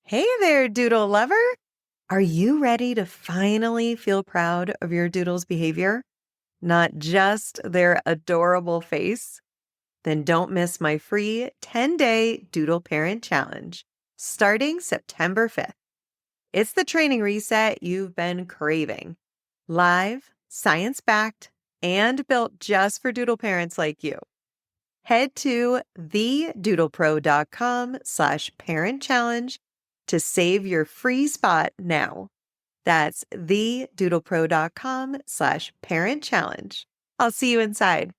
Hey there, doodle lover. Are you ready to finally feel proud of your doodle's behavior? Not just their adorable face? Then don't miss my free 10-day Doodle Parent Challenge starting September 5th. It's the training reset you've been craving. Live, science-backed, and built just for doodle parents like you. Head to thedoodlepro.com/parent challenge to save your free spot now. That's thedoodlepro.com/parent challenge. I'll see you inside.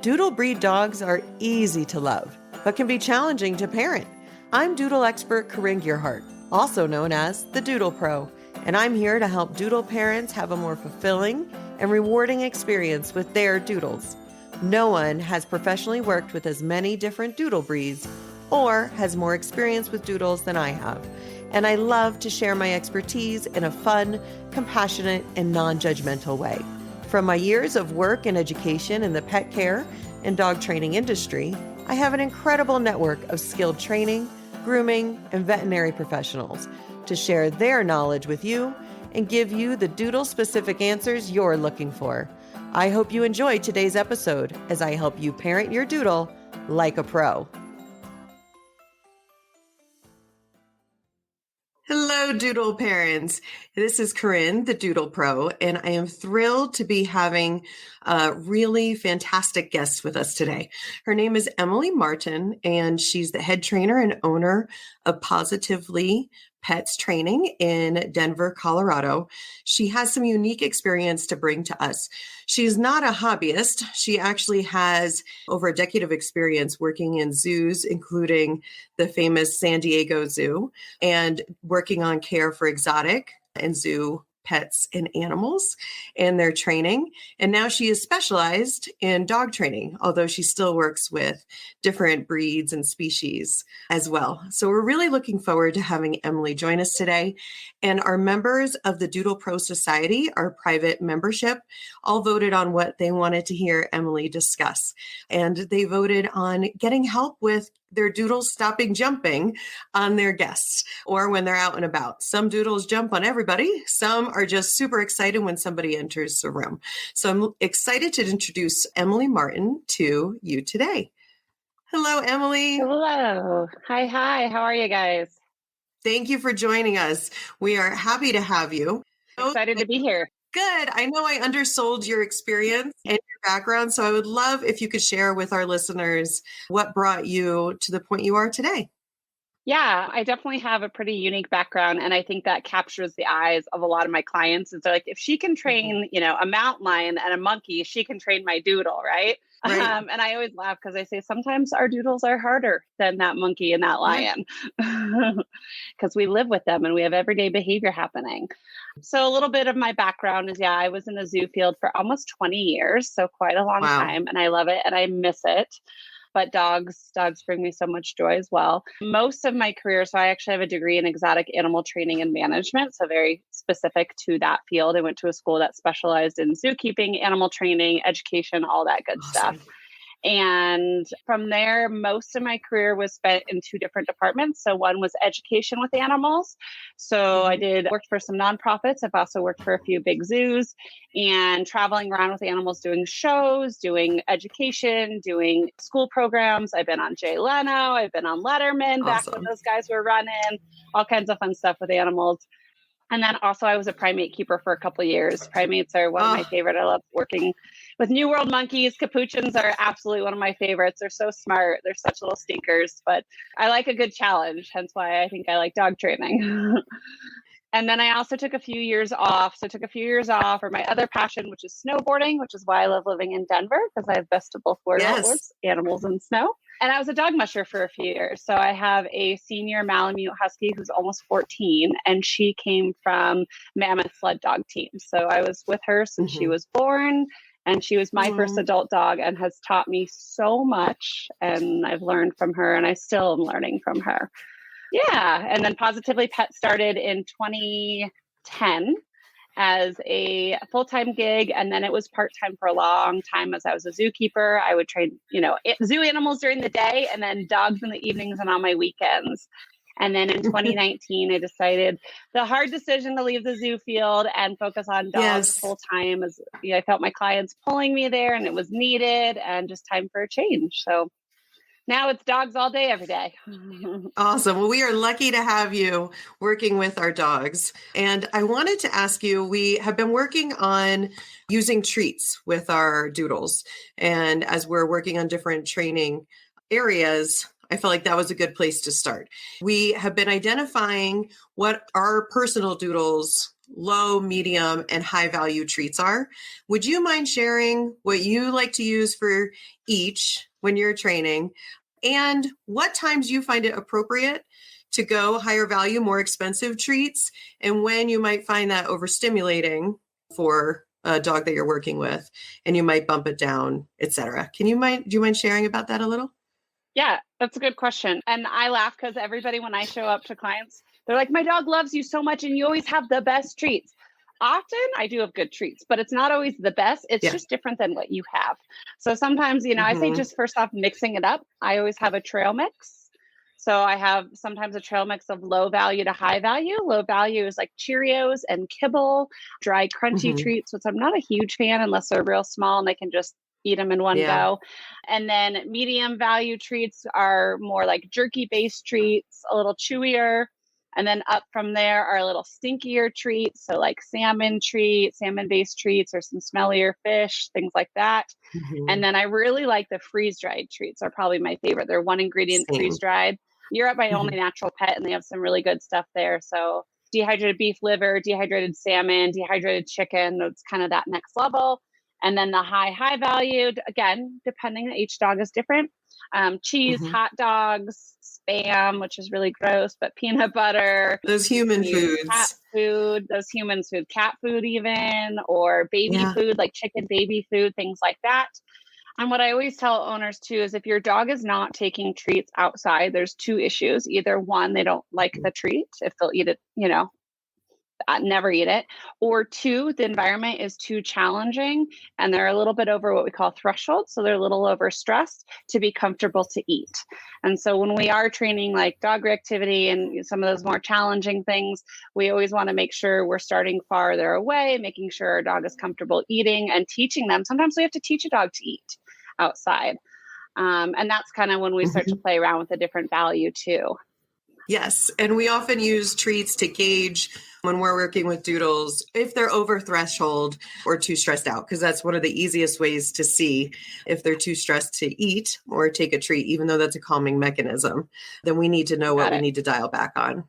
Doodle breed dogs are easy to love, but can be challenging to parent. I'm doodle expert Corinne Gearhart, also known as the Doodle Pro, and I'm here to help doodle parents have a more fulfilling and rewarding experience with their doodles. No one has professionally worked with as many different doodle breeds or has more experience with doodles than I have, and I love to share my expertise in a fun, compassionate, and non-judgmental way. From my years of work and education in the pet care and dog training industry, I have an incredible network of skilled training, grooming, and veterinary professionals to share their knowledge with you and give you the doodle-specific answers you're looking for. I hope you enjoyed today's episode as I help you parent your doodle like a pro. Hello, doodle parents. This is Corinne, the Doodle Pro, and I am thrilled to be having a really fantastic guest with us today. Her name is Emily Martin, and she's the head trainer and owner of Positively Pets Training in Denver, Colorado. She has some unique experience to bring to us. She's not a hobbyist. She actually has over a decade of experience working in zoos, including the famous San Diego Zoo, and working on care for exotic and zoo pets and animals and their training. And now she is specialized in dog training, although she still works with different breeds and species as well. So we're really looking forward to having Emily join us today. And our members of the Doodle Pro Society, our private membership, all voted on what they wanted to hear Emily discuss. And they voted on getting help with their doodles stopping jumping on their guests or when they're out and about. Some doodles jump on everybody. Some are just super excited when somebody enters the room. So I'm excited to introduce Emily Martin to you today. Hello, Emily. Hello. Hi. How are you guys? Thank you for joining us. We are happy to have you. Excited to be here. Good. I know I undersold your experience and your background, so I would love if you could share with our listeners what brought you to the point you are today. Yeah, I definitely have a pretty unique background, and I think that captures the eyes of a lot of my clients. It's like, if she can train, a mountain lion and a monkey, she can train my doodle, right? Right. And I always laugh because I say sometimes our doodles are harder than that monkey and that lion because we live with them and we have everyday behavior happening. So a little bit of my background is, I was in the zoo field for almost 20 years, so quite a long time, and I love it and I miss it. But dogs bring me so much joy as well. Most of my career, so I actually have a degree in exotic animal training and management, so very specific to that field. I went to a school that specialized in zookeeping, animal training, education, all that good stuff. And from there, most of my career was spent in two different departments. So one was education with animals. So I worked for some nonprofits. I've also worked for a few big zoos and traveling around with animals, doing shows, doing education, doing school programs. I've been on Jay Leno. I've been on Letterman back when those guys were running, all kinds of fun stuff with animals. And then also I was a primate keeper for a couple of years. Primates are one of my favorite. I love working with New World monkeys. Capuchins are absolutely one of my favorites. They're so smart. They're such little stinkers, but I like a good challenge. Hence why I think I like dog training. And then I also took a few years off. So I took a few years off for my other passion, which is snowboarding, which is why I love living in Denver, because I have best of both worlds, animals and snow. And I was a dog musher for a few years. So I have a senior Malamute Husky who's almost 14, and she came from Mammoth Sled Dog Team. So I was with her since she was born, and she was my first adult dog and has taught me so much. And I've learned from her, and I still am learning from her. Yeah. And then Positively Pet started in 2010. as a full-time gig. And then it was part-time for a long time as I was a zookeeper. I would train, zoo animals during the day and then dogs in the evenings and on my weekends. And then in 2019, I decided the hard decision to leave the zoo field and focus on dogs full time, as I felt my clients pulling me there and it was needed and just time for a change. So now it's dogs all day, every day. Awesome. Well, we are lucky to have you working with our dogs. And I wanted to ask you, we have been working on using treats with our doodles. And as we're working on different training areas, I felt like that was a good place to start. We have been identifying what our personal doodles' low, medium, and high value treats are. Would you mind sharing what you like to use for each when you're training and what times you find it appropriate to go higher value, more expensive treats, and when you might find that overstimulating for a dog that you're working with and you might bump it down, etc. Do you mind sharing about that a little? Yeah, that's a good question. And I laugh because everybody, when I show up to clients, they're like, my dog loves you so much and you always have the best treats. Often I do have good treats, but it's not always the best. It's just different than what you have. So sometimes, I say just first off, mixing it up. I always have a trail mix. So I have sometimes a trail mix of low value to high value. Low value is like Cheerios and kibble, dry, crunchy treats, which I'm not a huge fan unless they're real small and they can just eat them in one go. And then medium value treats are more like jerky based treats, a little chewier. And then up from there are a little stinkier treats. So like salmon based treats, or some smellier fish, things like that. And then I really like the freeze dried treats are probably my favorite. They're one ingredient freeze dried. You're at my only natural pet and they have some really good stuff there. So dehydrated beef liver, dehydrated salmon, dehydrated chicken. It's kind of that next level. And then the high value, again, depending, each dog is different. Cheese, hot dogs, Spam, which is really gross, but peanut butter. Those human foods. Cat food, cat food even, or baby food, like chicken baby food, things like that. And what I always tell owners too is if your dog is not taking treats outside, there's two issues. Either one, they don't like the treat, if they'll eat it, never eat it, or two, the environment is too challenging and they're a little bit over what we call threshold. So they're a little overstressed to be comfortable to eat. And so when we are training like dog reactivity and some of those more challenging things, we always want to make sure we're starting farther away, making sure our dog is comfortable eating and teaching them. Sometimes we have to teach a dog to eat outside. And that's kind of when we start to play around with a different value too. Yes. And we often use treats to gauge when we're working with doodles if they're over threshold or too stressed out, because that's one of the easiest ways to see if they're too stressed to eat or take a treat, even though that's a calming mechanism. Then we need to know what we need to dial back on.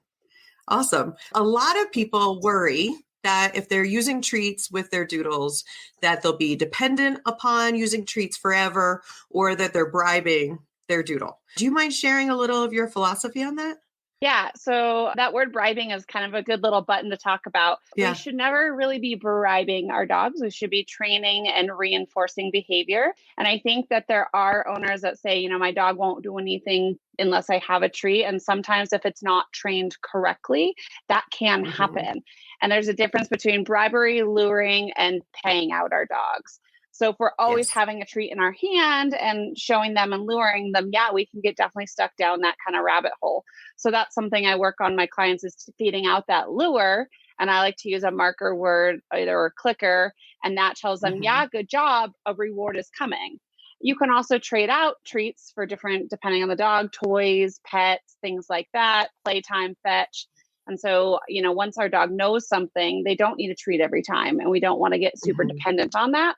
Awesome. A lot of people worry that if they're using treats with their doodles, that they'll be dependent upon using treats forever or that they're bribing their doodle. Do you mind sharing a little of your philosophy on that? Yeah. So that word bribing is kind of a good little button to talk about. We should never really be bribing our dogs. We should be training and reinforcing behavior. And I think that there are owners that say, my dog won't do anything unless I have a treat. And sometimes if it's not trained correctly, that can happen. And there's a difference between bribery, luring, and paying out our dogs. So if we're always having a treat in our hand and showing them and luring them, we can get definitely stuck down that kind of rabbit hole. So that's something I work on my clients is feeding out that lure. And I like to use a marker word, either a clicker, and that tells them, good job, a reward is coming. You can also trade out treats for different, depending on the dog, toys, pets, things like that, playtime, fetch. And so, once our dog knows something, they don't need a treat every time. And we don't want to get super dependent on that.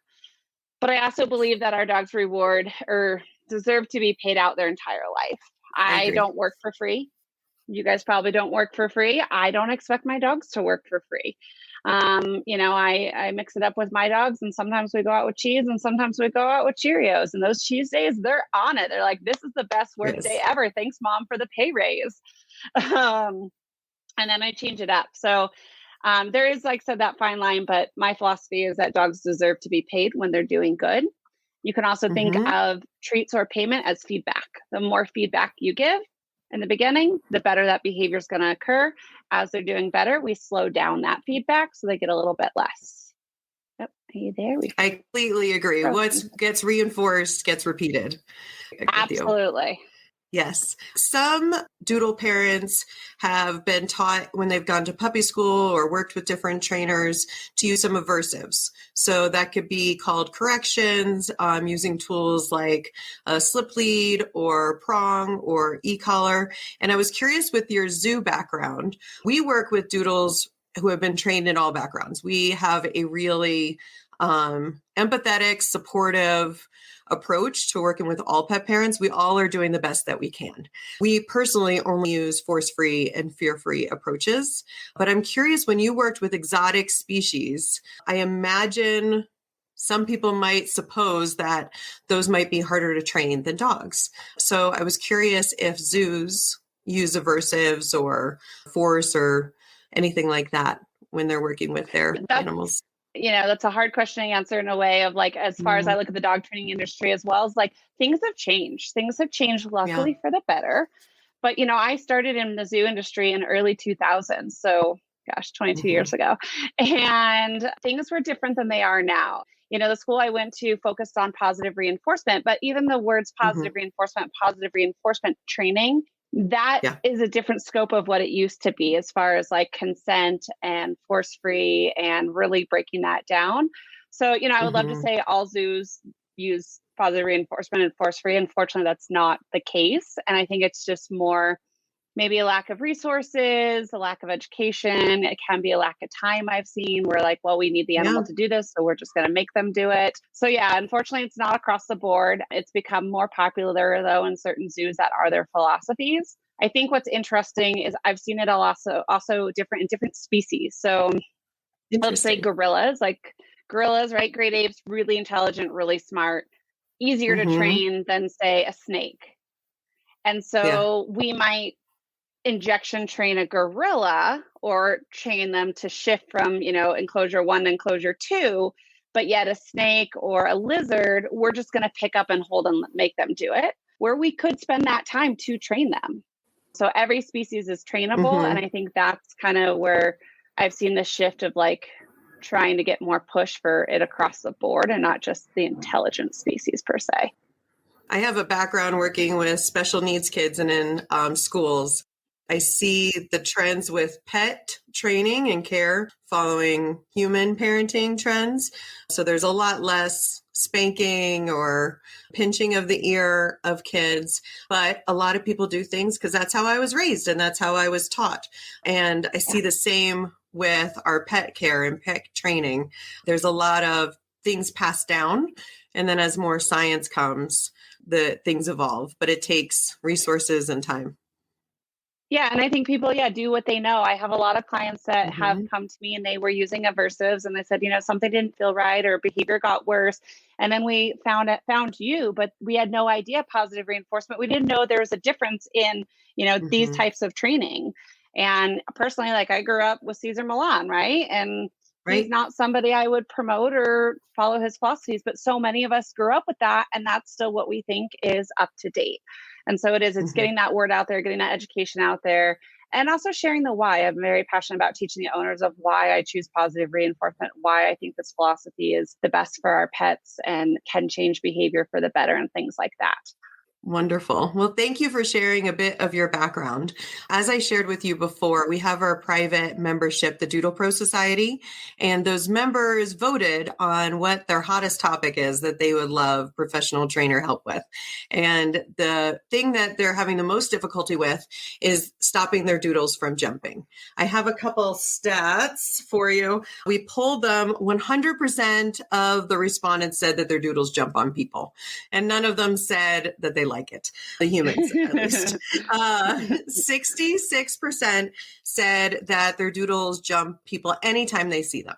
But I also believe that our dogs reward or deserve to be paid out their entire life. I don't work for free. You guys probably don't work for free. I don't expect my dogs to work for free. I mix it up with my dogs, and sometimes we go out with cheese and sometimes we go out with Cheerios. And those cheese days, they're on it. They're like, this is the best work day ever. Thanks, Mom, for the pay raise. And then I change it up. So there is, like I said, that fine line, but my philosophy is that dogs deserve to be paid when they're doing good. You can also think of treats or payment as feedback. The more feedback you give in the beginning, the better that behavior is going to occur. As they're doing better, we slow down that feedback so they get a little bit less. Yep. Are you there? I completely agree. What gets reinforced gets repeated. Absolutely. Yes. Some doodle parents have been taught when they've gone to puppy school or worked with different trainers to use some aversives. So that could be called corrections, using tools like a slip lead or prong or e-collar. And I was curious, with your zoo background, we work with doodles who have been trained in all backgrounds. We have a really empathetic, supportive approach to working with all pet parents. We all are doing the best that we can. We personally only use force-free and fear-free approaches. But I'm curious, when you worked with exotic species, I imagine some people might suppose that those might be harder to train than dogs. So I was curious if zoos use aversives or force or anything like that when they're working with their animals. That's a hard question to answer in a way of like, as far as I look at the dog training industry, as well as like things have changed. Things have changed luckily for the better. But, I started in the zoo industry in early 2000s. So 22 years ago. And things were different than they are now. The school I went to focused on positive reinforcement, but even the words positive reinforcement training, that is a different scope of what it used to be as far as like consent and force-free and really breaking that down. So, I would love to say all zoos use positive reinforcement and force-free. Unfortunately, that's not the case. And I think it's just more maybe a lack of resources, a lack of education. It can be a lack of time I've seen where like, well, we need the animal to do this, so we're just going to make them do it. So unfortunately, it's not across the board. It's become more popular though in certain zoos that are their philosophies. I think what's interesting is I've seen it also different in different species. So let's say gorillas, right? Great apes, really intelligent, really smart, easier to train than say a snake. And so we might injection train a gorilla or train them to shift from, enclosure 1 to enclosure 2, but yet a snake or a lizard, we're just going to pick up and hold and make them do it, where we could spend that time to train them. So every species is trainable. And I think that's kind of where I've seen the shift of like trying to get more push for it across the board and not just the intelligent species per se. I have a background working with special needs kids and in schools. I see the trends with pet training and care following human parenting trends. So there's a lot less spanking or pinching of the ear of kids. But a lot of people do things because that's how I was raised and that's how I was taught. And I see the same with our pet care and pet training. There's a lot of things passed down. And then as more science comes, the things evolve, but it takes resources and time. Yeah. And I think people, do what they know. I have a lot of clients that have come to me and they were using aversives and they said, something didn't feel right or behavior got worse. And then we found you, but we had no idea positive reinforcement. We didn't know there was a difference in, these types of training. And personally, like I grew up with Cesar Millan, right? And he's not somebody I would promote or follow his philosophies, but so many of us grew up with that. And that's still what we think is up to date. And so it's getting that word out there, getting that education out there, and also sharing the why. I'm very passionate about teaching the owners of why I choose positive reinforcement, why I think this philosophy is the best for our pets and can change behavior for the better and things like that. Wonderful. Well, thank you for sharing a bit of your background. As I shared with you before, we have our private membership, the Doodle Pro Society, and those members voted on what their hottest topic is that they would love professional trainer help with. And the thing that they're having the most difficulty with is stopping their doodles from jumping. I have a couple stats for you. We pulled them. 100% of the respondents said that their doodles jump on people, and none of them said that they like it, the humans at least. 66% said that their doodles jump people anytime they see them.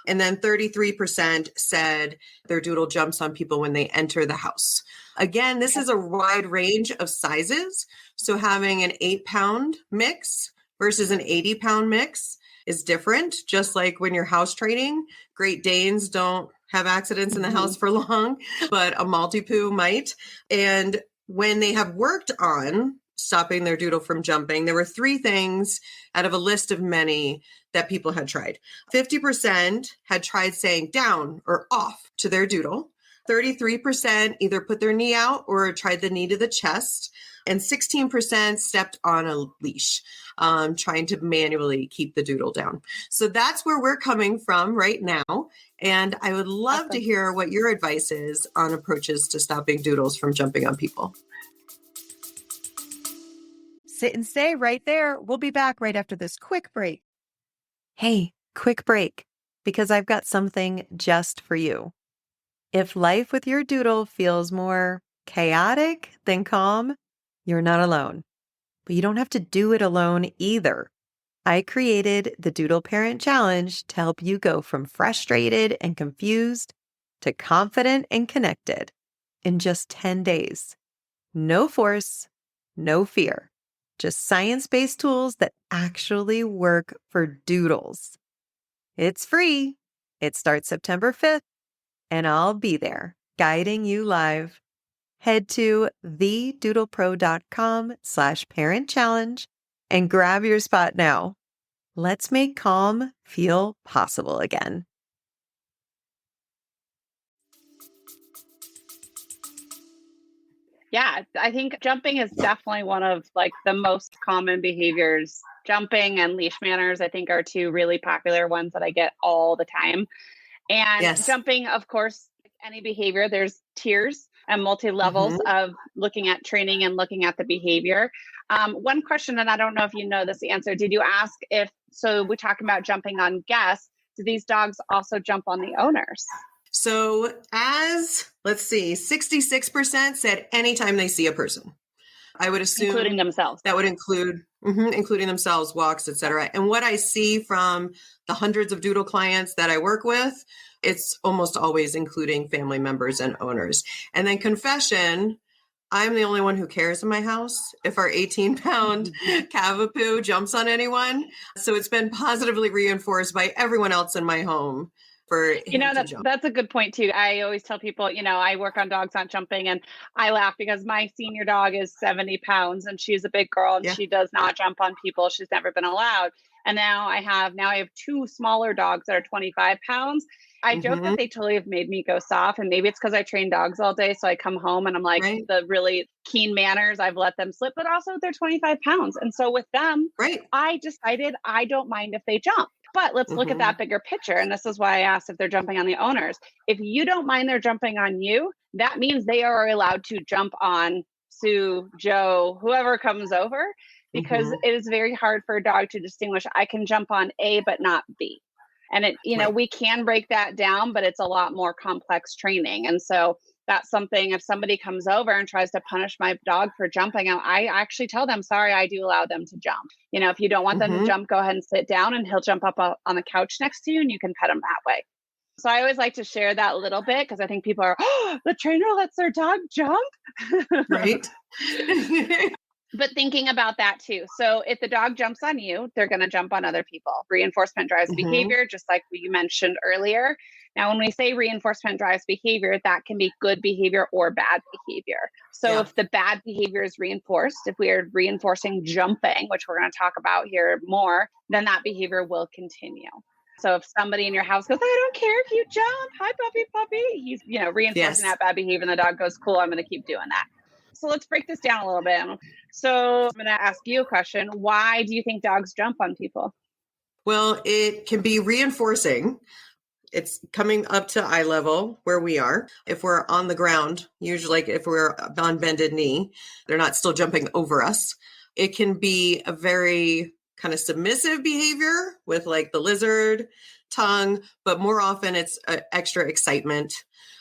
And then 33% said their doodle jumps on people when they enter the house. Again, this is a wide range of sizes. So having an 8-pound mix versus an 80-pound mix is different. Just like when you're house training, Great Danes don't have accidents in the house for long, but a Maltipoo might. And when they have worked on stopping their doodle from jumping, there were 3 things out of a list of many that people had tried. 50% had tried saying down or off to their doodle. 33% either put their knee out or tried the knee to the chest. And 16% stepped on a leash, trying to manually keep the doodle down. So that's where we're coming from right now. And I would love to hear what your advice is on approaches to stopping doodles from jumping on people. Sit and stay right there. We'll be back right after this quick break. Hey, quick break, because I've got something just for you. If life with your doodle feels more chaotic than calm, you're not alone. But you don't have to do it alone either. I created the Doodle Parent Challenge to help you go from frustrated and confused to confident and connected in just 10 days. No force, no fear. Just science-based tools that actually work for doodles. It's free. It starts September 5th, and I'll be there guiding you live. Head to thedoodlepro.com/parent challenge and grab your spot now. Let's make calm feel possible again. Yeah, I think jumping is definitely one of like the most common behaviors. Jumping and leash manners, I think, are 2 really popular ones that I get all the time. And Yes. jumping, of course, like any behavior, there's tiers and multi-levels of looking at training and looking at the behavior. One question, and I don't know if you know this answer, did you ask so we're talking about jumping on guests, do these dogs also jump on the owners? So let's see, 66% said anytime they see a person. I would assume Including themselves. That would include, including themselves, walks, etc. And what I see from the hundreds of doodle clients that I work with, it's almost always including family members and owners. And then confession, I'm the only one who cares in my house if our 18-pound Cavapoo jumps on anyone. So it's been positively reinforced by everyone else in my home. That's a good point too. I always tell people, I work on dogs not jumping, and I laugh because my senior dog is 70 pounds and she's a big girl and she does not jump on people. She's never been allowed. And now I have 2 smaller dogs that are 25 pounds. I joke that they totally have made me go soft, and maybe it's because I train dogs all day. So I come home and I'm like, the really keen manners, I've let them slip, but also they're 25 pounds. And so with them, I decided I don't mind if they jump. But let's look at that bigger picture. And this is why I asked if they're jumping on the owners. If you don't mind they're jumping on you, that means they are allowed to jump on Sue, Joe, whoever comes over, because it is very hard for a dog to distinguish. I can jump on A, but not B. And we can break that down, but it's a lot more complex training. And so that's something, if somebody comes over and tries to punish my dog for jumping, I actually tell them, sorry, I do allow them to jump. If you don't want them to jump, go ahead and sit down and he'll jump up on the couch next to you and you can pet him that way. So I always like to share that a little bit because I think people are, the trainer lets their dog jump. Right. But thinking about that too. So if the dog jumps on you, they're going to jump on other people. Reinforcement drives behavior, just like you mentioned earlier. Now, when we say reinforcement drives behavior, that can be good behavior or bad behavior. So if the bad behavior is reinforced, if we are reinforcing jumping, which we're going to talk about here more, then that behavior will continue. So if somebody in your house goes, I don't care if you jump, hi, puppy, he's, reinforcing that bad behavior, and the dog goes, cool, I'm going to keep doing that. So let's break this down a little bit. So I'm going to ask you a question. Why do you think dogs jump on people? Well, it can be reinforcing. It's coming up to eye level where we are. If we're on the ground, usually like if we're on bended knee, they're not still jumping over us. It can be a very kind of submissive behavior with like the lizard tongue, but more often it's extra excitement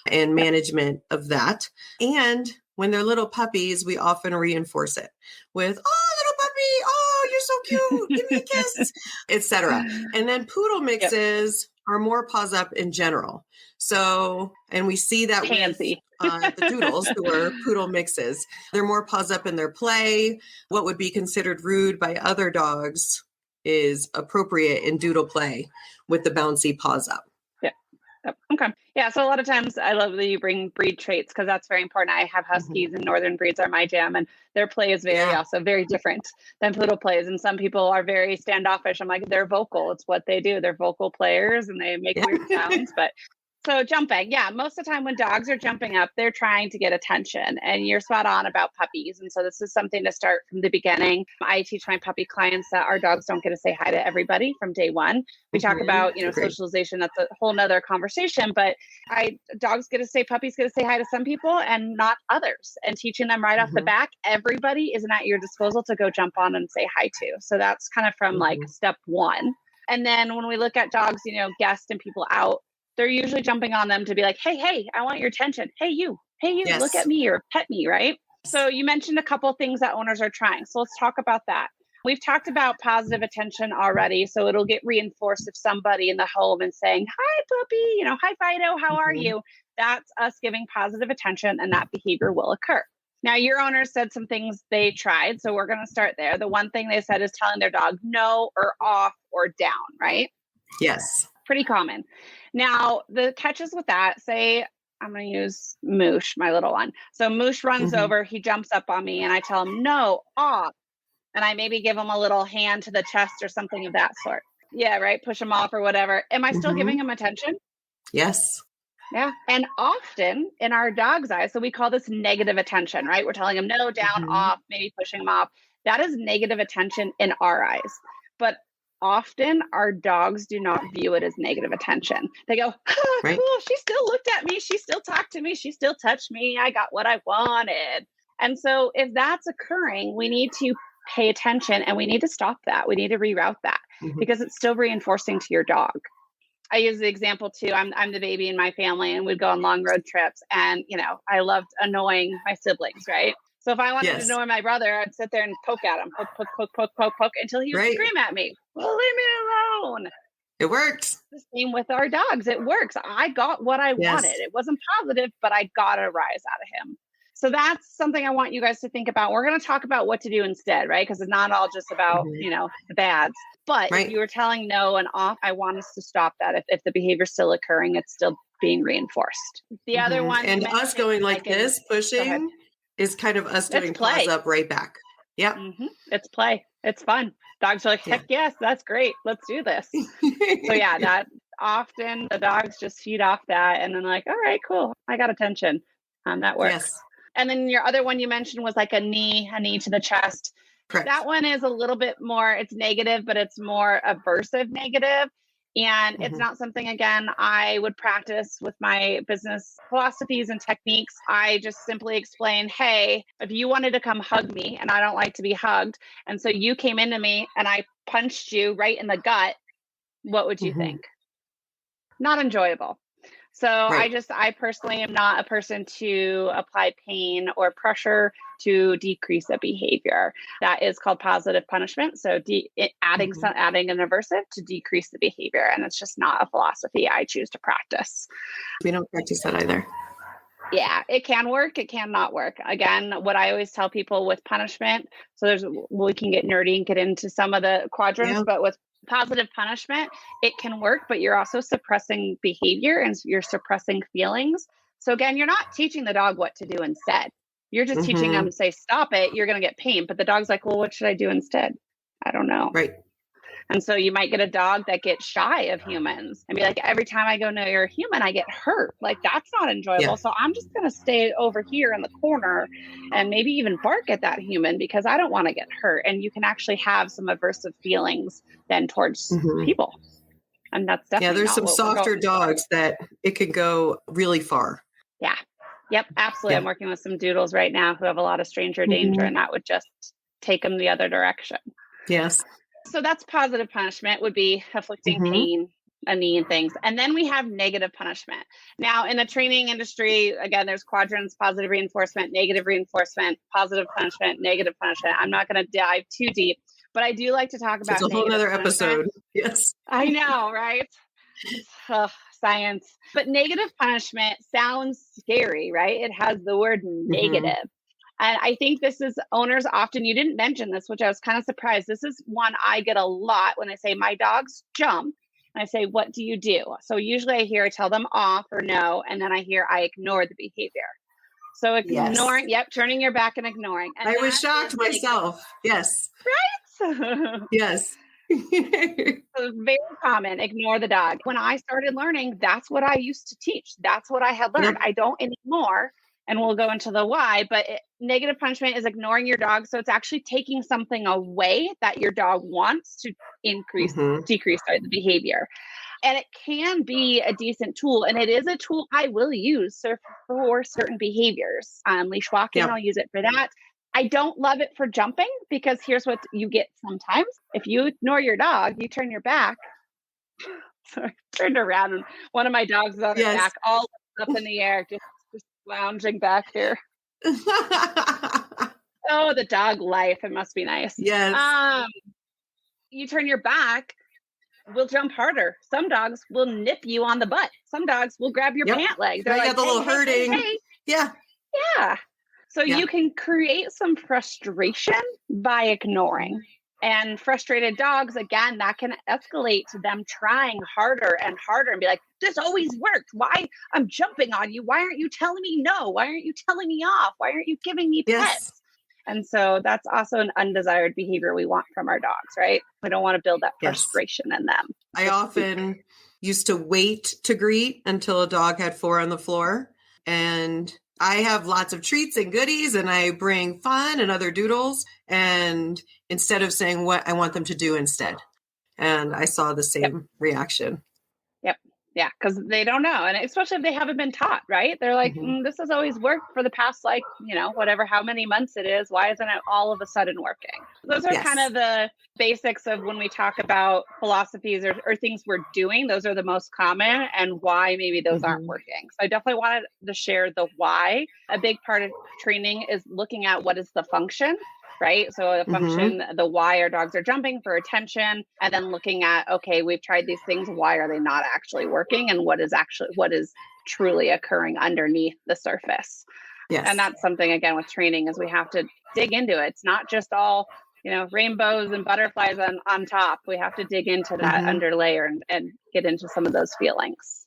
and management of that. And when they're little puppies, we often reinforce it with, oh, little puppy, oh, you're so cute, give me a kiss, etc. And then poodle mixes are more paws up in general. So, and we see that with the doodles who are poodle mixes. They're more paws up in their play. What would be considered rude by other dogs is appropriate in doodle play with the bouncy paws up. Yep. Okay. Yeah. So a lot of times I love that you bring breed traits because that's very important. I have Huskies and Northern breeds are my jam, and their play is also very different than Poodle plays. And some people are very standoffish. I'm like, they're vocal. It's what they do. They're vocal players and they make weird sounds. But so jumping, most of the time when dogs are jumping up, they're trying to get attention, and you're spot on about puppies. And so this is something to start from the beginning. I teach my puppy clients that our dogs don't get to say hi to everybody from day one. We talk about, socialization. That's a whole nother conversation, but puppies get to say hi to some people and not others, and teaching them right off the back, everybody isn't at your disposal to go jump on and say hi to. So that's kind of from like step one. And then when we look at dogs, guests and people out, they're usually jumping on them to be like, hey, I want your attention. Hey, you, look at me or pet me, right? So you mentioned a couple of things that owners are trying. So let's talk about that. We've talked about positive attention already. So it'll get reinforced if somebody in the home is saying, hi, puppy, hi, Fido, how are you? That's us giving positive attention, and that behavior will occur. Now, your owner said some things they tried. So we're going to start there. The one thing they said is telling their dog no or off or down, right? Yes. Pretty common. Now, the catches with that, say, I'm going to use Moosh, my little one. So Moosh runs over, he jumps up on me, and I tell him, no, off. And I maybe give him a little hand to the chest or something of that sort. Yeah, right. Push him off or whatever. Am I still giving him attention? Yes. Yeah. And often in our dog's eyes, so we call this negative attention, right? We're telling him no, down, off, maybe pushing him off. That is negative attention in our eyes. But often our dogs do not view it as negative attention. They go, cool, she still looked at me. She still talked to me. She still touched me. I got what I wanted. And so if that's occurring, we need to pay attention and we need to stop that. We need to reroute that because it's still reinforcing to your dog. I use the example too. I'm the baby in my family, and we'd go on long road trips, and I loved annoying my siblings, right? So if I wanted to annoy my brother, I'd sit there and poke at him, poke until he would scream at me. Well, leave me alone. It works. The same with our dogs. It works. I got what I wanted. It wasn't positive, but I got a rise out of him. So that's something I want you guys to think about. We're going to talk about what to do instead, right? Because it's not all just about, the bads. But if you were telling no and off, I want us to stop that. If the behavior's still occurring, it's still being reinforced. The other one. And us going like this, pushing, is kind of us doing paws up right back. Yeah. It's play. It's fun. Dogs are like, heck yes, that's great. Let's do this. So that often the dogs just feed off that. And then like, all right, cool. I got attention. That works. Yes. And then your other one you mentioned was like a knee to the chest. Correct. That one is a little bit more, it's negative, but it's more aversive negative. And it's not something, again, I would practice with my business philosophies and techniques. I just simply explain, hey, if you wanted to come hug me and I don't like to be hugged, and so you came into me and I punched you right in the gut, what would you think? Not enjoyable. So I personally am not a person to apply pain or pressure to decrease a behavior. That is called positive punishment. So adding an aversive to decrease the behavior. And it's just not a philosophy I choose to practice. We don't practice that either. Yeah, it can work. It can not work. Again, what I always tell people with punishment, so we can get nerdy and get into some of the quadrants, but with positive punishment, it can work, but you're also suppressing behavior and you're suppressing feelings. So again, you're not teaching the dog what to do instead. You're just teaching them to say, stop it, you're going to get pain. But the dog's like, well, what should I do instead? I don't know. Right. And so you might get a dog that gets shy of humans and be like, every time I go near a human, I get hurt. Like, that's not enjoyable. Yeah. So I'm just going to stay over here in the corner and maybe even bark at that human because I don't want to get hurt. And you can actually have some aversive feelings then towards people. And that's definitely there's some softer dogs that it can go really far. Yeah. Yep. Absolutely. Yeah. I'm working with some doodles right now who have a lot of stranger danger, and that would just take them the other direction. Yes. So that's positive punishment, would be inflicting pain, a knee and things. And then we have negative punishment. Now in the training industry, again, there's quadrants: positive reinforcement, negative reinforcement, positive punishment, negative punishment. I'm not going to dive too deep, but I do like to talk about it's a whole other episode. Yes. I know, right? Science. But negative punishment sounds scary, right? It has the word negative. And I think this is owners often, you didn't mention this, which I was kind of surprised. This is one I get a lot when I say my dogs jump. I say, what do you do? So usually I tell them off or no, and then I hear I ignore the behavior. So ignoring, Yes. turning your back and ignoring. And I was shocked myself. Yes. Right? Yes. So very common, ignore the dog. When I started learning, that's what I used to teach. That's what I had learned. Yep. I don't anymore. And we'll go into the why, but negative punishment is ignoring your dog. So it's actually taking something away that your dog wants to decrease the behavior. And it can be a decent tool. And it is a tool I will use for certain behaviors. Leash walking, I'll use it for that. I don't love it for jumping, because here's what you get sometimes. If you ignore your dog, you turn your back. So I turned around and one of my dogs is on her back, all up in the air, just lounging back here. Oh, the dog life. It must be nice. Yes. You turn your back, will jump harder. Some dogs will nip you on the butt. Some dogs will grab your pant leg. They're like, the little hurting. Hey. Yeah. So you can create some frustration by ignoring. And frustrated dogs, again, that can escalate to them trying harder and harder and be like, this always worked. Why? I'm jumping on you. Why aren't you telling me no? Why aren't you telling me off? Why aren't you giving me pets? And so that's also an undesired behavior we want from our dogs, right? We don't want to build that frustration in them. I often used to wait to greet until a dog had 4 on the floor. And I have lots of treats and goodies, and I bring fun and other doodles. And instead of saying what I want them to do instead. And I saw the same reaction. Yeah, because they don't know. And especially if they haven't been taught, right? They're like, this has always worked for the past, whatever, how many months it is. Why isn't it all of a sudden working? Those are kind of the basics of when we talk about philosophies or things we're doing. Those are the most common, and why maybe those aren't working. So I definitely wanted to share the why. A big part of training is looking at what is the function. Right? So the function, the why our dogs are jumping for attention, and then looking at, okay, we've tried these things. Why are they not actually working? And what is truly occurring underneath the surface? Yes. And that's something, again, with training, is we have to dig into it. It's not just all, rainbows and butterflies on top. We have to dig into that underlayer and get into some of those feelings.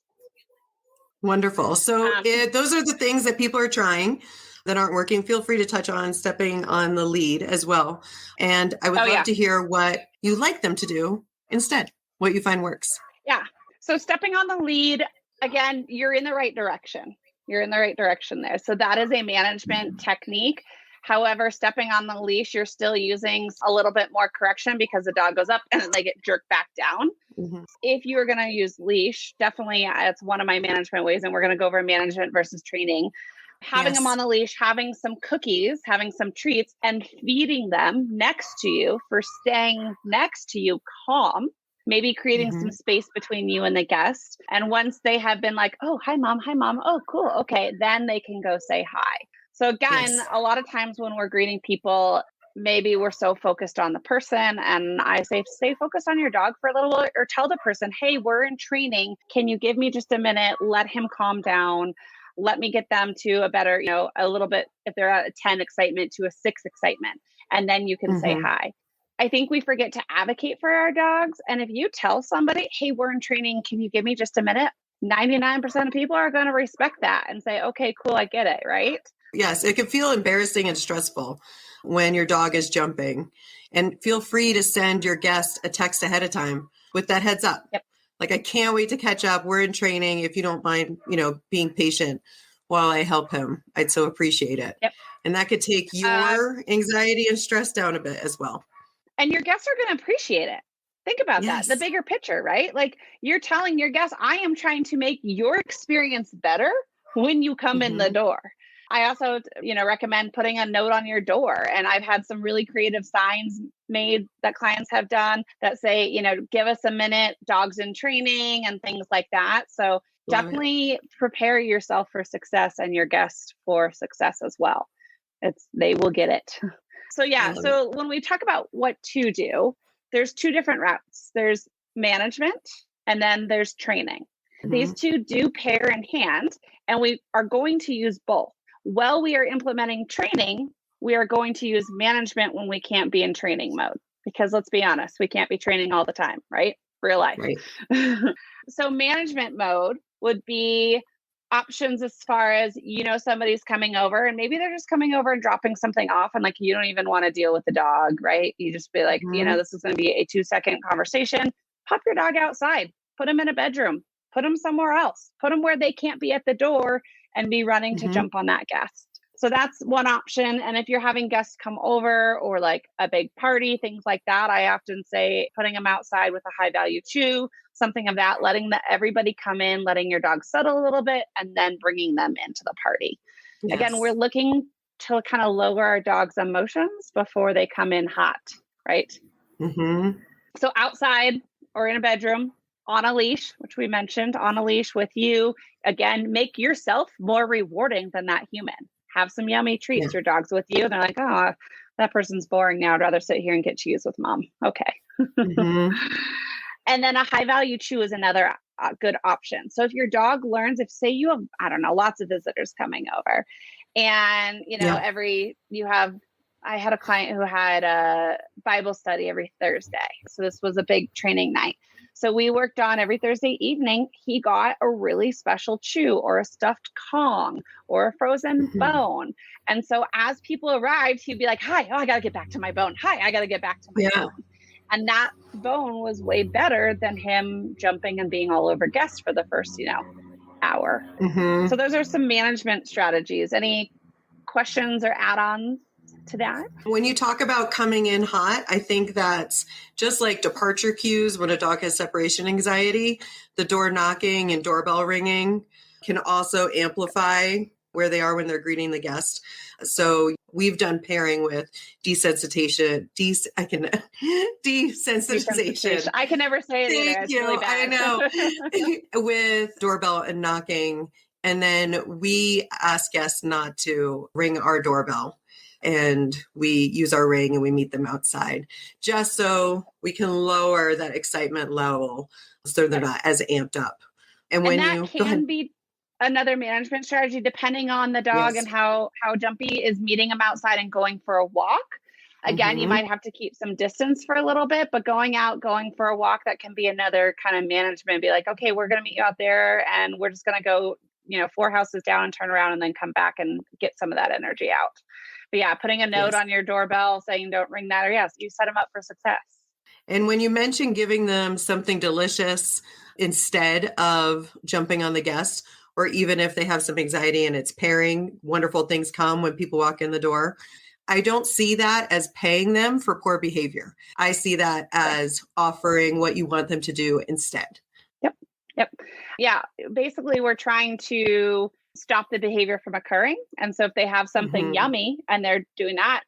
Wonderful. So those are the things that people are trying that aren't working. Feel free to touch on stepping on the lead as well. And I would love to hear what you like them to do instead, what you find works. Yeah. So stepping on the lead, again, you're in the right direction. You're in the right direction there. So that is a management technique. However, stepping on the leash, you're still using a little bit more correction, because the dog goes up and then they get jerked back down. If you were going to use leash, definitely it's one of my management ways. And we're going to go over management versus training. Having them on the leash, having some cookies, having some treats, and feeding them next to you for staying next to you calm, maybe creating some space between you and the guest. And once they have been like, oh, hi, mom. Oh, cool. Okay. Then they can go say hi. So again, a lot of times when we're greeting people, maybe we're so focused on the person, and I say, stay focused on your dog for a little while, or tell the person, hey, we're in training. Can you give me just a minute? Let him calm down. Let me get them to a better, a little bit, if they're at a 10 excitement, to a 6 excitement. And then you can say hi. I think we forget to advocate for our dogs. And if you tell somebody, hey, we're in training, can you give me just a minute? 99% of people are going to respect that and say, okay, cool, I get it, right? Yes, it can feel embarrassing and stressful when your dog is jumping. And feel free to send your guest a text ahead of time with that heads up. Like, I can't wait to catch up. We're in training. If you don't mind, being patient while I help him, I'd so appreciate it. And that could take your anxiety and stress down a bit as well. And your guests are going to appreciate it. Think about that, the bigger picture, right? Like, you're telling your guests, I am trying to make your experience better when you come in the door. I also, recommend putting a note on your door. And I've had some really creative signs made that clients have done that say, give us a minute, dogs in training, and things like that. So definitely prepare yourself for success, and your guests for success as well. They will get it. So when we talk about what to do, there's 2 different routes. There's management, and then there's training. These 2 do pair in hand, and we are going to use both. While we are implementing training, we are going to use management when we can't be in training mode, because let's be honest, we can't be training all the time, right? real life. Right. So management mode would be options as far as, somebody's coming over and maybe they're just coming over and dropping something off and like, you don't even want to deal with the dog, right? You just be like, this is going to be a 2-second conversation. Pop your dog outside, put him in a bedroom, put him somewhere else, put him where they can't be at the door and be running to jump on that guest. So that's one option. And if you're having guests come over or like a big party, things like that, I often say putting them outside with a high value chew, something of that, letting everybody come in, letting your dog settle a little bit, and then bringing them into the party. Yes. Again, we're looking to kind of lower our dog's emotions before they come in hot, right? So outside or in a bedroom, on a leash, which we mentioned, on a leash with you. Again, make yourself more rewarding than that human. Have some yummy treats. Your dog's with you. They're like, oh, that person's boring now. I'd rather sit here and get cheese with mom. Okay. And then a high value chew is another good option. So if your dog learns, if say you have, I don't know, lots of visitors coming over and, I had a client who had a Bible study every Thursday. So this was a big training night. So we worked on every Thursday evening, he got a really special chew or a stuffed Kong or a frozen bone. And so as people arrived, he'd be like, hi, I got to get back to my bone. Hi, I got to get back to my bone. And that bone was way better than him jumping and being all over guests for the first, hour. So those are some management strategies. Any questions or add-ons to that? When you talk about coming in hot, I think that's just like departure cues when a dog has separation anxiety. The door knocking and doorbell ringing can also amplify where they are when they're greeting the guest. So we've done pairing with desensitization. Desensitization. I can never say it either. It's really bad. I know. With doorbell and knocking. And then we ask guests not to ring our doorbell. And we use our ring and we meet them outside just so we can lower that excitement level so they're not as amped up. And when that can be another management strategy depending on the dog and how jumpy is meeting them outside and going for a walk. Again, you might have to keep some distance for a little bit, but going for a walk, that can be another kind of management. Be like, okay, we're going to meet you out there and we're just going to go, 4 houses down and turn around and then come back and get some of that energy out. But yeah, putting a note on your doorbell saying don't ring that, or you set them up for success. And when you mention giving them something delicious instead of jumping on the guest, or even if they have some anxiety and it's pairing, wonderful things come when people walk in the door. I don't see that as paying them for poor behavior. I see that as offering what you want them to do instead. Yep. Yeah. Basically, we're trying to stop the behavior from occurring. And so if they have something yummy and they're doing that,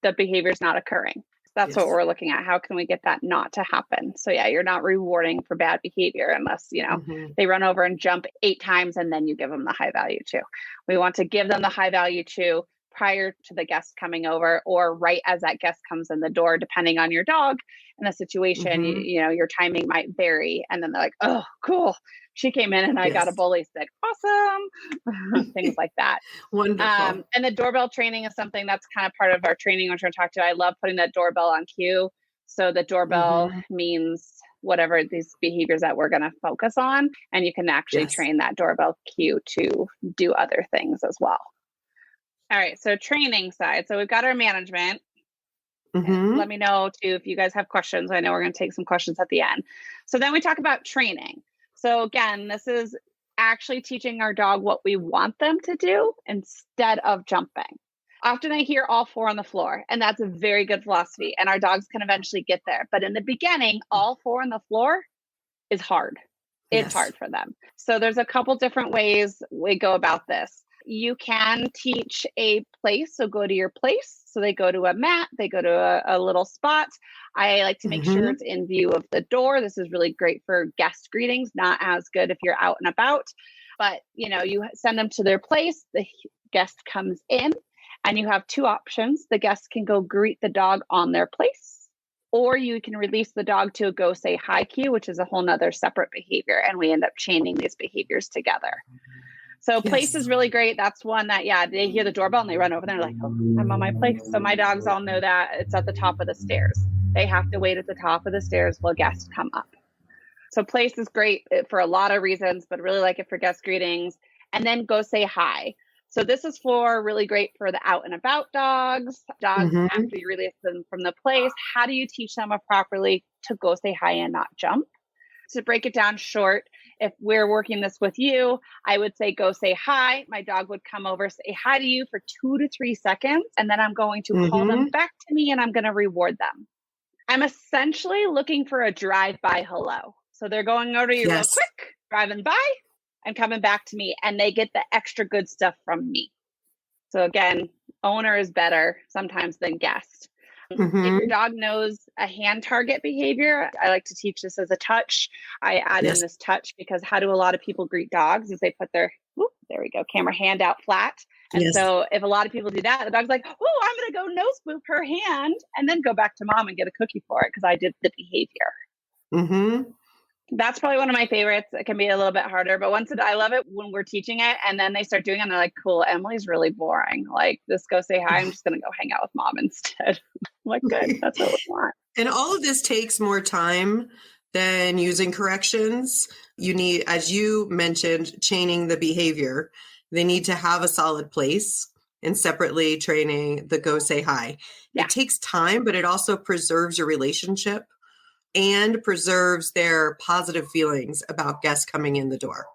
the behavior is not occurring. That's what we're looking at. How can we get that not to happen? So you're not rewarding for bad behavior unless, they run over and jump 8 times and then you give them the high value chew. We want to give them the high value chew prior to the guest coming over or right as that guest comes in the door, depending on your dog and the situation, your timing might vary. And then they're like, oh, cool. She came in and I got a bully stick. Awesome. Things like that. Wonderful. And the doorbell training is something that's kind of part of our training, which we're talking to. I love putting that doorbell on cue. So the doorbell means whatever these behaviors that we're going to focus on. And you can actually train that doorbell cue to do other things as well. All right. So training side. So we've got our management. Let me know too if you guys have questions. I know we're going to take some questions at the end. So then we talk about training. So again, this is actually teaching our dog what we want them to do instead of jumping. Often I hear all 4 on the floor, and that's a very good philosophy. And our dogs can eventually get there. But in the beginning, all 4 on the floor is hard. It's hard for them. So there's a couple different ways we go about this. You can teach a place. So go to your place. So they go to a mat, they go to a little spot. I like to make sure it's in view of the door. This is really great for guest greetings, not as good if you're out and about. But, you send them to their place. The guest comes in and you have 2 options. The guest can go greet the dog on their place, or you can release the dog to a go say hi cue, which is a whole nother separate behavior. And we end up chaining these behaviors together. So place is really great. That's one that, they hear the doorbell and they run over there and they're like, oh, I'm on my place. So my dogs all know that it's at the top of the stairs. They have to wait at the top of the stairs while guests come up. So place is great for a lot of reasons, but really like it for guest greetings. And then go say hi. So this is really great for the out and about dogs after you release them from the place. How do you teach them properly to go say hi and not jump? To break it down short, if we're working this with you, I would say, go say hi. My dog would come over, say hi to you for 2 to 3 seconds. And then I'm going to call them back to me and I'm going to reward them. I'm essentially looking for a drive-by hello. So they're going over to you real quick, driving by and coming back to me, and they get the extra good stuff from me. So again, owner is better sometimes than guest. If your dog knows a hand target behavior, I like to teach this as a touch. I add in this touch because how do a lot of people greet dogs is they put their, there we go, camera hand out flat. And so if a lot of people do that, the dog's like, oh, I'm going to go nose boop her hand and then go back to mom and get a cookie for it because I did the behavior. That's probably one of my favorites. It can be a little bit harder, but I love it when we're teaching it and then they start doing it and they're like, cool, Emily's really boring. Like, this go say hi. I'm just going to go hang out with mom instead. I'm like, good. That's what we want. And all of this takes more time than using corrections. You need, as you mentioned, chaining the behavior. They need to have a solid place and separately training the go say hi. It takes time, but it also preserves your relationship and preserves their positive feelings about guests coming in the door.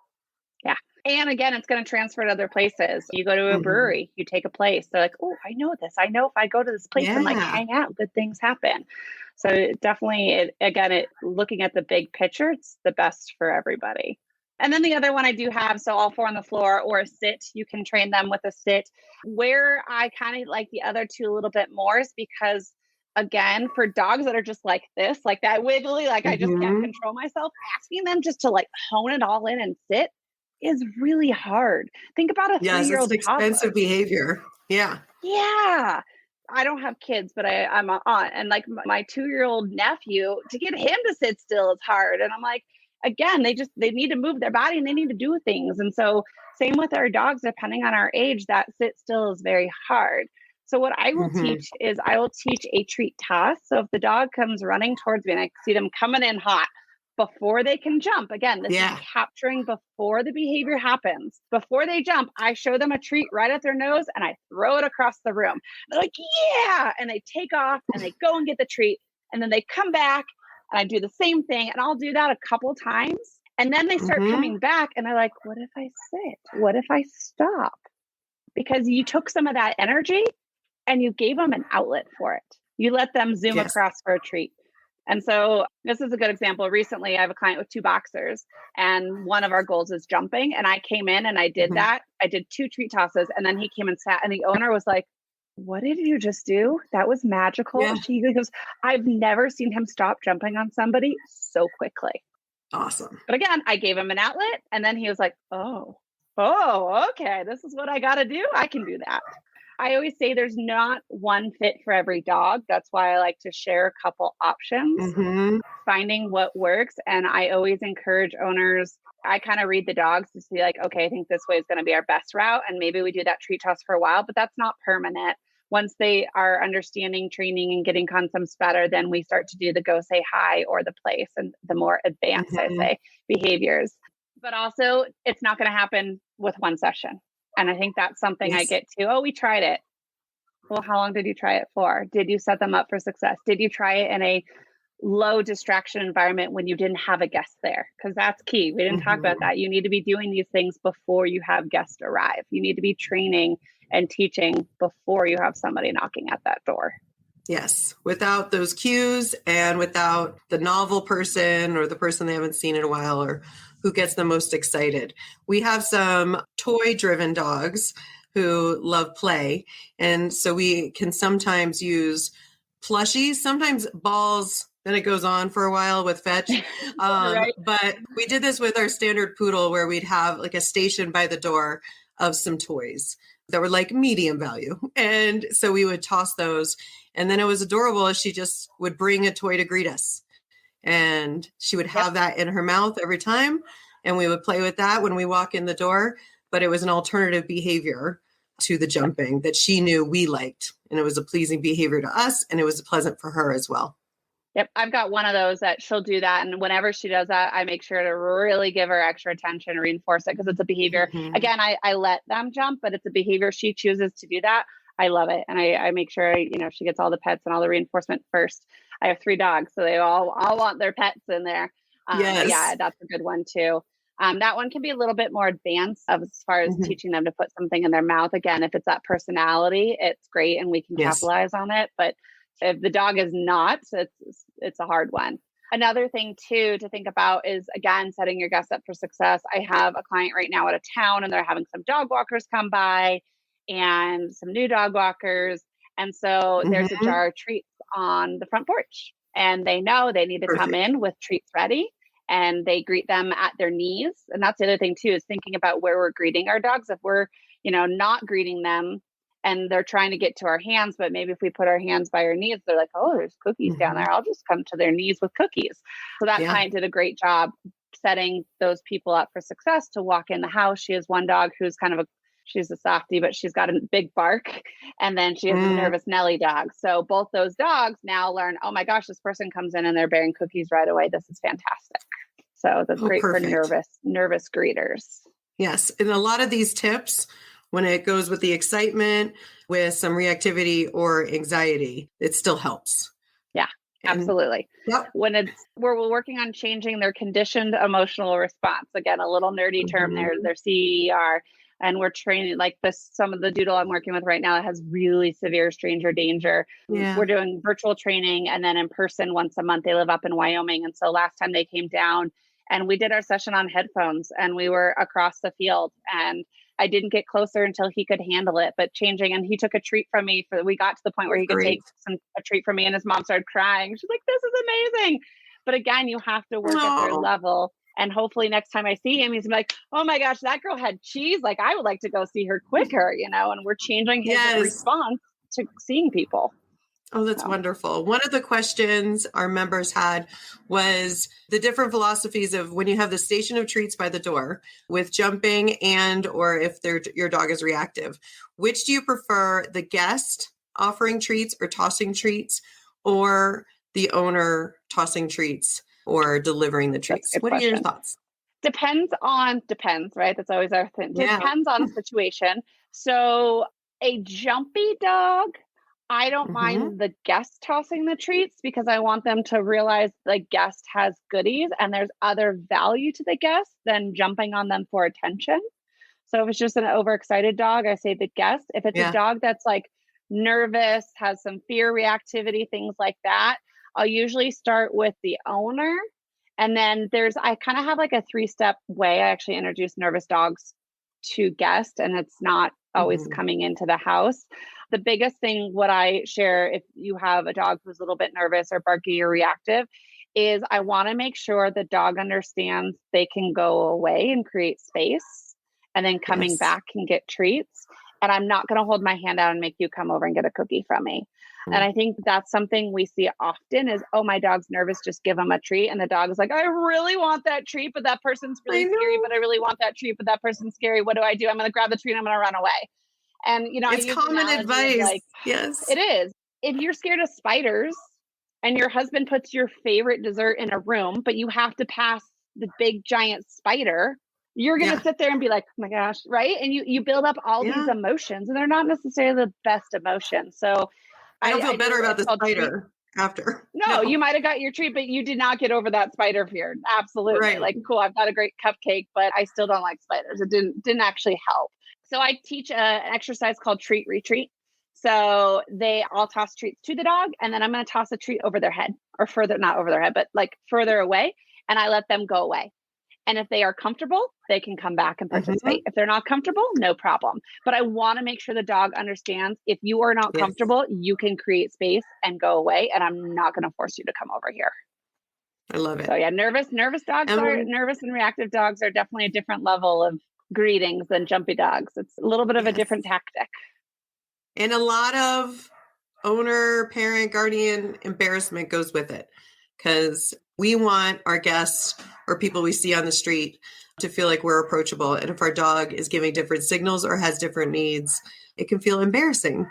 Yeah. And again, it's going to transfer to other places. You go to a brewery, you take a place. They're like, oh, I know this. I know if I go to this place and like hang out, good things happen. So definitely, looking at the big picture, it's the best for everybody. And then the other one I do have, so all 4 on the floor or a sit, you can train them with a sit. Where I kind of like the other 2 a little bit more is because, again, for dogs that are just like this, like that wiggly, like I just can't control myself, asking them just to like hone it all in and sit is really hard. Think about a 3-year-old it's expensive behavior. Yeah. Yeah. I don't have kids, but I'm an aunt, and like my 2-year-old nephew, to get him to sit still is hard. And I'm like, again, they need to move their body and they need to do things. And so same with our dogs, depending on our age, that sit still is very hard. So what I will teach is I will teach a treat toss. So if the dog comes running towards me and I see them coming in hot before they can jump, again, this is capturing before the behavior happens. Before they jump, I show them a treat right at their nose and I throw it across the room. They're like, yeah. And they take off and they go and get the treat. And then they come back and I do the same thing. And I'll do that a couple times. And then they start coming back and they're like, what if I sit? What if I stop? Because you took some of that energy and you gave them an outlet for it. You let them zoom across for a treat. And so this is a good example. Recently, I have a client with 2 boxers and one of our goals is jumping. And I came in and I did that. I did 2 treat tosses and then he came and sat and the owner was like, what did you just do? That was magical. Yeah. She goes, I've never seen him stop jumping on somebody so quickly. Awesome. But again, I gave him an outlet and then he was like, oh, okay. This is what I got to do. I can do that. I always say there's not one fit for every dog. That's why I like to share a couple options, finding what works. And I always encourage owners, I kind of read the dogs to see like, okay, I think this way is going to be our best route. And maybe we do that treat toss for a while, but that's not permanent. Once they are understanding training and getting concepts better, then we start to do the go say hi or the place and the more advanced, I say, behaviors. But also it's not going to happen with one session. And I think that's something I get to. Oh, we tried it. Well, how long did you try it for? Did you set them up for success? Did you try it in a low distraction environment when you didn't have a guest there? Because that's key. We didn't talk about that. You need to be doing these things before you have guests arrive. You need to be training and teaching before you have somebody knocking at that door. Yes. Without those cues and without the novel person or the person they haven't seen in a while or who gets the most excited. We have some toy-driven dogs who love play. And so we can sometimes use plushies, sometimes balls, then it goes on for a while with fetch. Right. But we did this with our standard poodle where we'd have like a station by the door of some toys that were like medium value. And so we would toss those. And then it was adorable as she just would bring a toy to greet us. And she would have that in her mouth every time. And we would play with that when we walk in the door. But it was an alternative behavior to the jumping that she knew we liked. And it was a pleasing behavior to us. And it was pleasant for her as well. Yep. I've got one of those that she'll do that. And whenever she does that, I make sure to really give her extra attention, reinforce it because it's a behavior. Mhm. Again, I let them jump, but it's a behavior. She chooses to do that. I love it. And I make sure, she gets all the pets and all the reinforcement first. I have 3 dogs, so they all want their pets in there. Yes. Yeah, that's a good one too. That one can be a little bit more advanced as far as teaching them to put something in their mouth. Again, if it's that personality, it's great and we can capitalize on it. But if the dog is not, it's a hard one. Another thing too to think about is, again, setting your guests up for success. I have a client right now out of town and they're having some dog walkers come by and some new dog walkers. And so there's a jar of treats on the front porch and they know they need to come in with treats ready and they greet them at their knees. And that's the other thing too, is thinking about where we're greeting our dogs. If we're, not greeting them and they're trying to get to our hands, but maybe if we put our hands by our knees, they're like, oh, there's cookies down there. I'll just come to their knees with cookies. So that client did a great job setting those people up for success to walk in the house. She has one dog who's she's a softie, but she's got a big bark. And then she has a nervous Nelly dog. So both those dogs now learn, oh my gosh, this person comes in and they're bearing cookies right away. This is fantastic. So that's great for nervous greeters. Yes. And a lot of these tips, when it goes with the excitement, with some reactivity or anxiety, it still helps. Yeah, absolutely. When we're working on changing their conditioned emotional response, again, a little nerdy term there, their CER, and we're training like this. Some of the doodle I'm working with right now that has really severe stranger danger. Yeah. We're doing virtual training and then in person once a month. They live up in Wyoming. And so last time they came down and we did our session on headphones and we were across the field and I didn't get closer until he could handle it, but changing. And he took a treat from me we got to the point where he could take a treat from me and his mom started crying. She's like, this is amazing. But again, you have to work at their level. And hopefully next time I see him, he's like, oh my gosh, that girl had cheese. Like I would like to go see her quicker, and we're changing his response to seeing people. Oh, that's wonderful. One of the questions our members had was the different philosophies of when you have the station of treats by the door with jumping or if your dog is reactive. Which do you prefer, the guest offering treats or tossing treats or the owner tossing treats or delivering the treats? What are your thoughts? Depends, right? That's always our thing. Depends on the situation. So a jumpy dog, I don't mind the guest tossing the treats because I want them to realize the guest has goodies and there's other value to the guest than jumping on them for attention. So if it's just an overexcited dog, I say the guest. If it's a dog that's like nervous, has some fear reactivity, things like that, I'll usually start with the owner. And then I kind of have like a 3-step way. I actually introduce nervous dogs to guests and it's not always coming into the house. The biggest thing, what I share, if you have a dog who's a little bit nervous or barky or reactive, is I want to make sure the dog understands they can go away and create space and then coming back and get treats. And I'm not going to hold my hand out and make you come over and get a cookie from me. And I think that's something we see often is, oh, my dog's nervous, just give him a treat. And the dog is like, I really want that treat, but that person's really scary, but I really want that treat, but that person's scary. What do? I'm going to grab the treat and I'm going to run away. And, it's common advice. Like, yes, it is. If you're scared of spiders and your husband puts your favorite dessert in a room, but you have to pass the big giant spider, you're going to sit there and be like, oh my gosh, right? And you build up all these emotions and they're not necessarily the best emotions. So I don't feel better about the spider after. No, you might have got your treat, but you did not get over that spider fear. Absolutely. Right. Like, cool, I've got a great cupcake, but I still don't like spiders. It didn't actually help. So I teach an exercise called treat retreat. So I'll toss treats to the dog and then I'm going to toss a treat over their head or not over their head, but like further away. And I let them go away. And if they are comfortable, they can come back and participate. If they're not comfortable, no problem. But I want to make sure the dog understands if you are not comfortable, you can create space and go away. And I'm not going to force you to come over here. I love it. So nervous dogs nervous and reactive dogs are definitely a different level of greetings than jumpy dogs. It's a little bit of a different tactic. And a lot of owner, parent, guardian embarrassment goes with it because we want our guests or people we see on the street to feel like we're approachable. And if our dog is giving different signals or has different needs, it can feel embarrassing.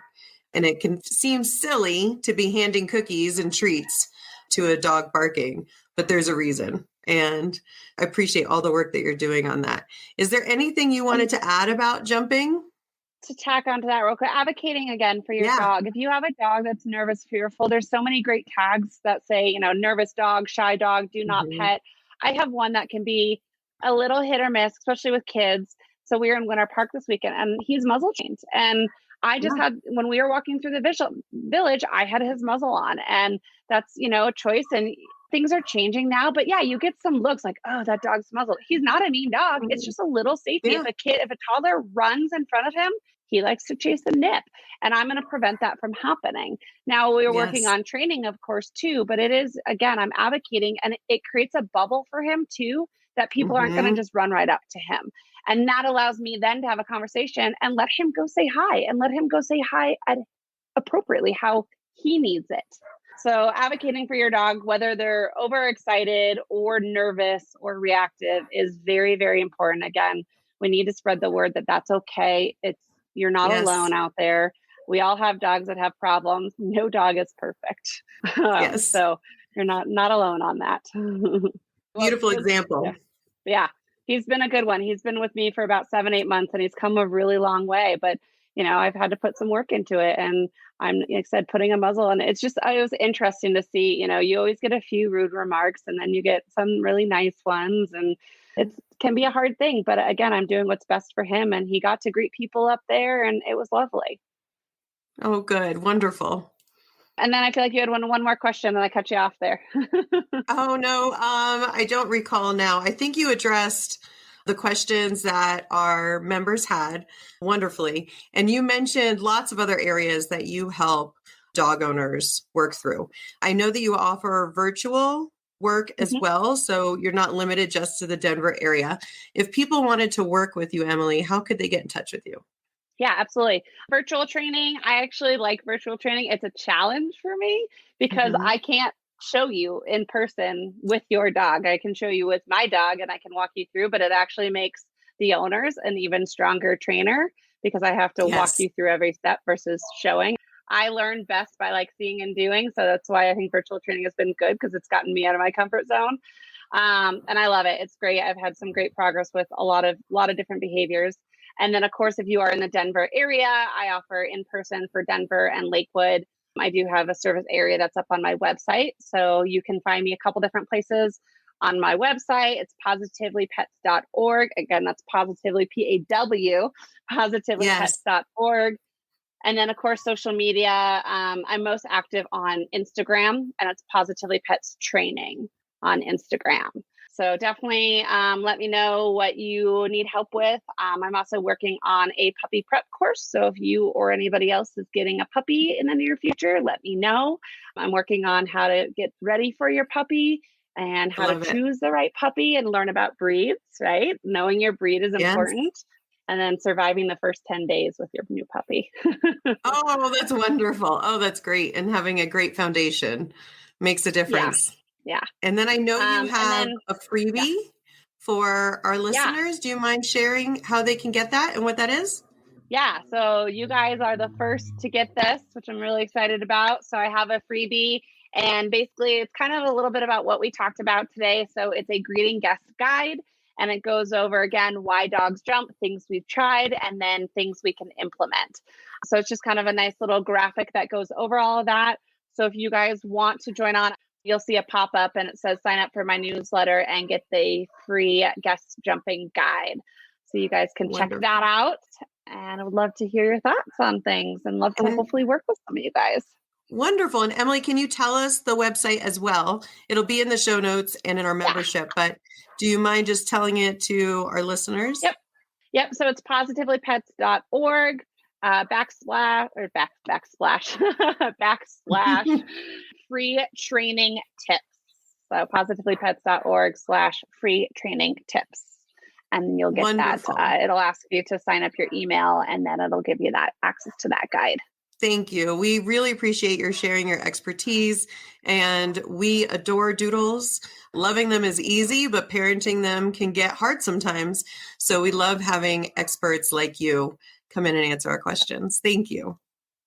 And it can seem silly to be handing cookies and treats to a dog barking, but there's a reason. And I appreciate all the work that you're doing on that. Is there anything you wanted to add about jumping? To tack onto that real quick, advocating again for your dog. If you have a dog that's nervous, fearful, there's so many great tags that say, nervous dog, shy dog, do not pet. I have one that can be a little hit or miss, especially with kids. So we were in Winter Park this weekend and he's muzzle chained. And I just had, when we were walking through the village, I had his muzzle on, and that's, a choice, and things are changing now, but you get some looks like, oh, that dog's muzzled. He's not a mean dog. It's just a little safety. If a toddler runs in front of him, he likes to chase the nip, and I'm going to prevent that from happening. Now we're working on training, of course, too, but it is, again, I'm advocating, and it creates a bubble for him too, that people aren't going to just run right up to him. And that allows me then to have a conversation and let him go say hi, and let him go say hi appropriately how he needs it. So advocating for your dog, whether they're overexcited or nervous or reactive, is very, very important. Again, we need to spread the word that that's okay. You're not alone out there. We all have dogs that have problems. No dog is perfect. So you're not alone on that. Beautiful example. Yeah. He's been a good one. He's been with me for about 7-8 months, and he's come a really long way, but I've had to put some work into it, and I'm, like I said, putting a muzzle on. It was interesting to see, you always get a few rude remarks, and then you get some really nice ones, and it can be a hard thing, but again, I'm doing what's best for him, and he got to greet people up there, and it was lovely. Oh, good. Wonderful. And then I feel like you had one more question, and I cut you off there. Oh, no, I don't recall now. I think you addressed the questions that our members had wonderfully. And you mentioned lots of other areas that you help dog owners work through. I know that you offer virtual work as well, so you're not limited just to the Denver area. If people wanted to work with you, Emily, how could they get in touch with you? Yeah, absolutely. Virtual training. I actually like virtual training. It's a challenge for me because I can't show you in person with your dog. I can show you with my dog and I can walk you through, but it actually makes the owners an even stronger trainer because I have to walk you through every step versus showing. I learn best by seeing and doing. So that's why I think virtual training has been good because it's gotten me out of my comfort zone. And I love it. It's great. I've had some great progress with a lot of different behaviors. And then, of course, if you are in the Denver area, I offer in person for Denver and Lakewood. I do have a service area that's up on my website. So you can find me a couple different places on my website. It's positivelypets.org. Again, that's positively, PAW, positivelypets.org. And then, of course, social media. I'm most active on Instagram, and it's Positively Pets Training on Instagram. So definitely let me know what you need help with. I'm also working on a puppy prep course. So if you or anybody else is getting a puppy in the near future, let me know. I'm working on how to get ready for your puppy and how to choose the right puppy and learn about breeds, right? Knowing your breed is important. And then surviving the first 10 days with your new puppy. Oh, that's wonderful. Oh, that's great. And having a great foundation makes a difference. Yeah. And then I know you have a freebie for our listeners. Do you mind sharing how they can get that and what that is? Yeah. So you guys are the first to get this, which I'm really excited about. So I have a freebie, and basically it's kind of a little bit about what we talked about today. So it's a greeting guest guide, and it goes over again, why dogs jump, things we've tried, and then things we can implement. So it's just kind of a nice little graphic that goes over all of that. So if you guys want to join on, you'll see a pop-up and it says sign up for my newsletter and get the free guest jumping guide. So you guys can check that out. And I would love to hear your thoughts on things and love to hopefully work with some of you guys. Wonderful. And Emily, can you tell us the website as well? It'll be in the show notes and in our membership, but do you mind just telling it to our listeners? Yep. So it's positivelypets.org backslash free training tips. So positivelypets.org/free training tips. And you'll get that. It'll ask you to sign up your email, and then it'll give you that access to that guide. Thank you. We really appreciate your sharing your expertise, and we adore doodles. Loving them is easy, but parenting them can get hard sometimes. So we love having experts like you come in and answer our questions. Thank you.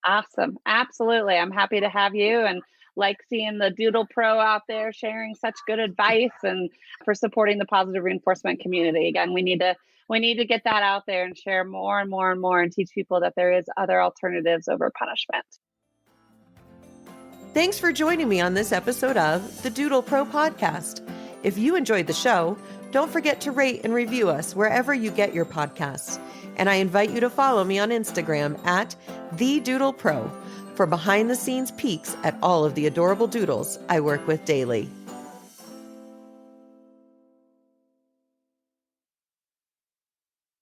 Awesome. Absolutely. I'm happy to have you and like seeing the Doodle Pro out there sharing such good advice and for supporting the positive reinforcement community. Again, we need to get that out there and share more and more and more and teach people that there is other alternatives over punishment. Thanks for joining me on this episode of the Doodle Pro Podcast. If you enjoyed the show, don't forget to rate and review us wherever you get your podcasts. And I invite you to follow me on Instagram at @TheDoodlePro for behind-the-scenes peeks at all of the adorable doodles I work with daily.